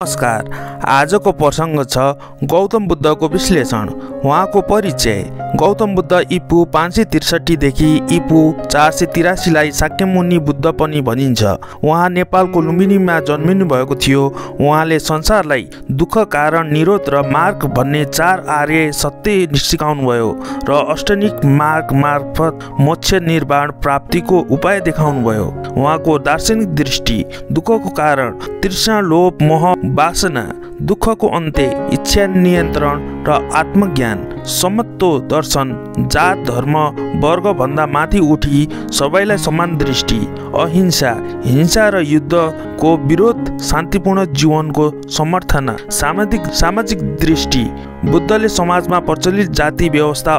नमस्कार। आजको प्रसङ्ग छ गौतम बुद्धको विश्लेषण। उहाँको परिचय। गौतम बुद्ध ईपू 563 देखि ईपू 483 लाई शाक्यमुनि बुद्ध पनि भनिन्छ। उहाँ नेपालको लुम्बिनीमा जन्मिनु भएको थियो। उहाँले संसारलाई दुःख, कारण, निरोध र मार्ग भन्ने 4 आर्य सत्य सिकाउनु भयो र अष्टनिक मार्ग मार्फत मोक्ष निर्वाण प्राप्तिको उपाय देखाउनु भयो। उहाँको दार्शनिक दृष्टि, दुःखको कारण तृष्णा, लोभ, मोह, वासना, दुःखको अन्त्य, इच्छा नियन्त्रण र आत्मज्ञान, समत्व दर्शन, जात धर्म वर्ग भन्दा माथि उठी सबैलाई समान दृष्टि, अहिंसा, हिंसा र युद्धको विरोध, शान्तिपूर्ण जीवनको समर्थना, सामाजिक दृष्टि। बुद्धले समाजमा प्रचलित जाति व्यवस्था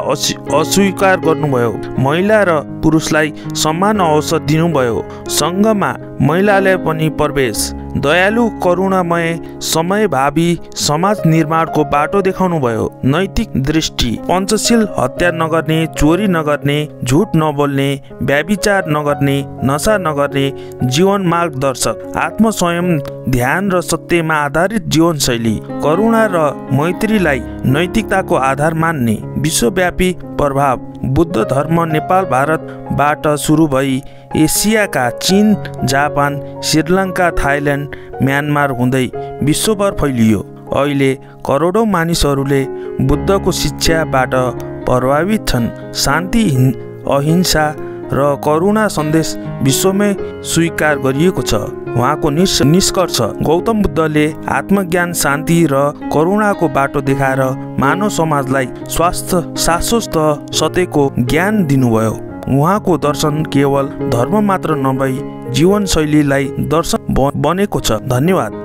अस्वीकार गर्नुभयो। महिला र पुरुषलाई समान अवसर दिनुभयो। सङ्घमा महिलाले पनि प्रवेश। दयालु, करुणामय, समयभावी समाज निर्माणको बाटो देखाउनु भयो। नैतिक दृष्टि, पञ्चशील, हत्या नगर्ने, चोरी नगर्ने, झुट नबोल्ने, व्यभिचार नगर्ने, नशा नगर्ने, जीवन मार्गदर्शक, आत्मसंयम, ध्यान र सत्यमा आधारित जीवनशैली, करुणा र मैत्रीलाई नैतिकताको आधार मान्ने, विश्वव्यापी प्रभाव। बुद्ध धर्म नेपाल भारतबाट सुरु भई एसियाका चीन, जापान, श्रीलङ्का, थाइल्यान्ड, म्यानमार हुँदै विश्वभर फैलियो। अहिले करोडौं मानिसहरूले बुद्धको शिक्षाबाट प्रभावित छन्। शान्ति, अहिंसा र करुणा सन्देश विश्वमै स्वीकार गरिएको छ। उहाँको निष्कर्ष, गौतम बुद्धले आत्मज्ञान, शान्ति र करुणाको बाटो देखाएर मानव समाजलाई स्वास्थ्य, शाश्वत सत्यको ज्ञान दिनुभयो। उहाँको दर्शन केवल धर्म मात्र नभई जीवनशैलीलाई दर्शन बनेको छ। धन्यवाद।